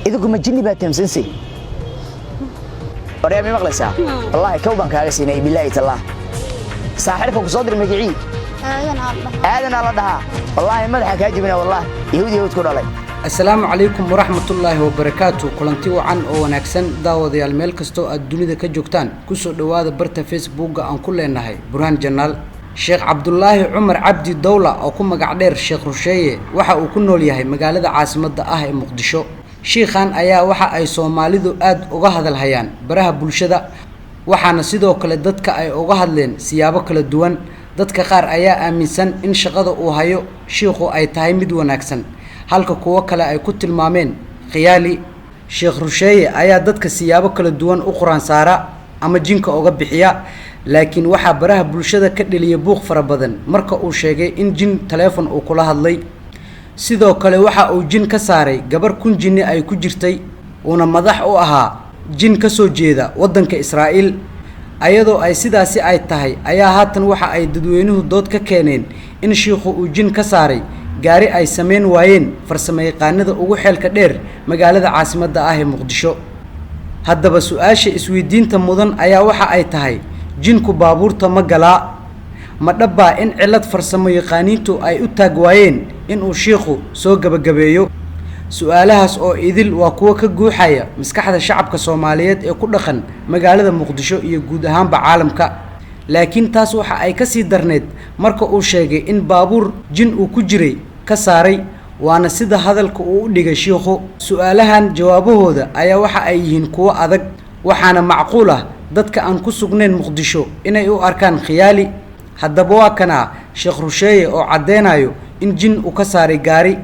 إذا كم جني باتم سنسي وريا مي مقلسة والله كوبان كاغسيني بالله الله ساحرك وصدر مجيء هذا الله دها والله مدحك هاجمنا والله يهودي كل علي السلام عليكم ورحمة الله وبركاته كلنتي وعن أو نكسن داود يا الملك استو الدنيا كجوكتان كسر دواد برتا فيسبوك عن كل النهاية برهان جنال الشيخ عبد الله عمر عبد الدولة أو كم قعدير الشيخ رشية وحا وكنوا ليهاي مقالة عاصمة مقدشو شيخان أيا وحا أي سوماليدو آد أغاهد الهيان براها بلشدة وحا نسيدو كلا دادك أي أغاهد لين سيابا كلا دوان دادك قار أيا آمينسان إن شغادو أوهايو شيخو أي تايمد وناكسن halka kuwa kale ay ku tilmaameen khiyaali Sheekh Rusheeye ayaa dadka siyaabo kala duwan u quraan saara ama jinka uga bixiya laakiin waxa baraha bulshada ka dhaliya buuq fara badan marka uu sheegay in jin telefoon uu kula hadlay sidoo kale waxa uu jin ka saaray gabar kun jinni ay ku jirtay una madax u ahaa jin ka soo jeeda wadanka Israa'iil ayadoo ay sidaasi ay tahay ayaa haatan waxa ay dadweynuhu dood ka keeneen in sheekhu uu jin ka saaray gaari ay sameyn waayeen farsamayaqaanada ugu xeelka dheer magaalada caasimadda ee Muqdisho haddaba su'aasha isweydiinta mudan ayaa waxa ay tahay jinku baabuurta ma galaa ma dhabba in cilad farsamayaqaaniintu ay u taag waayeen in uu sheekhu soo gabagabeeyo su'aalahaas oo idil waa kuwa ka guuxaya maskaxda shacabka Soomaaliyeed ee ku dhaqan magaalada Muqdisho iyo guud ahaanba caalamka laakiin taas waxa ay ka sii darneed marka uu sheegay in baabuur jin uu ku jiray ka saaray waana sida hadalka uu u dhigay sheekhu su'aalahan jawaabahooda ayaa waxa ay yihiin kuwa adag waxaana macquul ah dadka aan ku sugnayn Muqdisho inay u arkaan khiyaali haddaba waa kana Sheekh Rusheeye oo cadeynayo in jin uu ka saaray gaari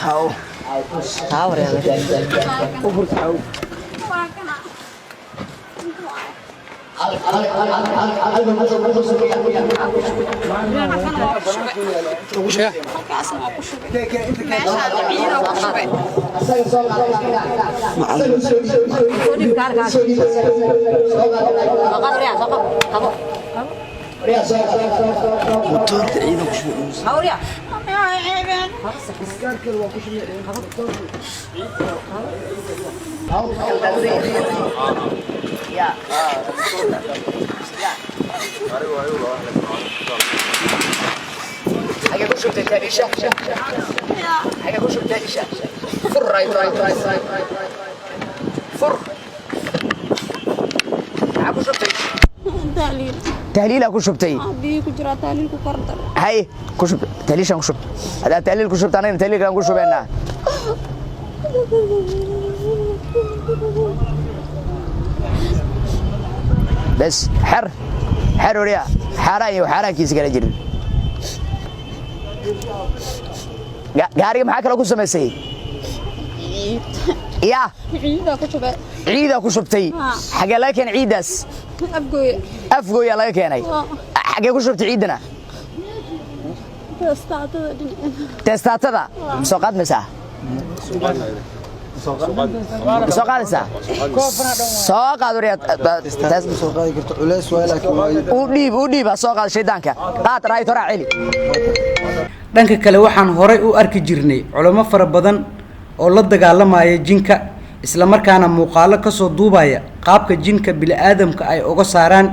تاو يا أوبر تاو موتور تعيد وشو هوريا يا حاجة كل شو بتتالي شا حاجة كل شو بتتالي شا فر رايت فر حاجة كل شو بتتالي تهليل أكو شبتي أبي كجرا تهليل كقردر هاي كشب تهليل شان كشب هذا تهليل كشب تاني تهليل كان كشب أنا بس حر وريا حراي وحرا كيس قال جري قاري معاك لو كسر مسي يا عيدا كشبتي حاجة لكن عيدس أفقوي الله يكيني حاجة كشبت عيدنا تستعتذا سوقات مساء سوقات مساء سوقات وريات وديب سوقات شيدانك قات راي ترى علي dhanka kale waxaan horay u arki jirnay culimo fara badan oo la dagaalamaya jinka isla markaana muuqaalo ka soo duubaya qaabka jinka bini'aadamka ay uga saaraan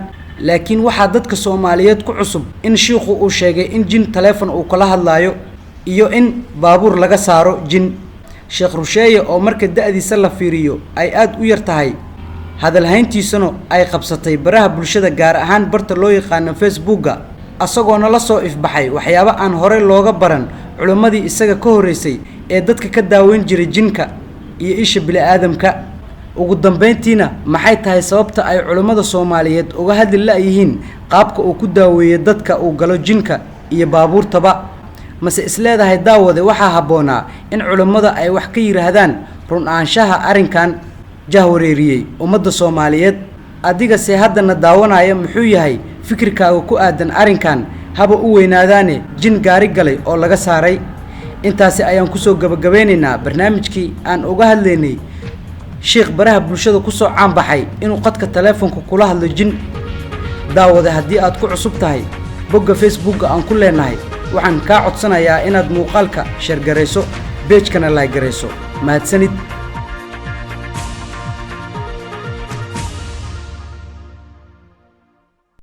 laakiin waxa dadka Soomaaliyeed ku cusub in sheekhu uu sheegay in jin telefoon uu kala hadlayo iyo in baabuur laga saaro jin Sheekh Rusheeye oo marka da'diisa la fiiriyo ay aad u yar tahay hadal hayntiisana ay qabsatay baraha bulshada gaar ahaan barta loo yaqaan Facebooka asagoona la soo ifbaxay waxyaabo aan hore looga baran culimadii isaga ka horeysay ee dadka ka daaweyn jiray jinka iyo isha bini'aadamka ugu dambeyntiina maxay tahay sababta ay culimada Soomaaliyeed uga hadli laayihiin qaabka uu ku daaweeyo dadka uu galo jinka iyo baabuurtaba mase isleedahay daawade waxa haboona in culimada ay wax ka yiraahdaan run aanshaha arinkan jahwareeriyay ummadda Soomaaliyeed adiga se haddana daawanaya muxuu yahay fikirkaaga ku aadan arinkan haba u weynaadaane jin gaari galay oo laga saaray intaasi ayaan ku soo gabagabeynaynaa barnaamijkii aan uga hadlaynay sheekh baraha bulshada ku soo caan baxay inuu qadka telefoonka kula hadlo jin daawade haddii aad ku cusub tahay bogga facebookga aan ku leenahay waxaan kaa codsanayaa inaad muuqaalka sheer garayso beejkana laag garayso mahadsanid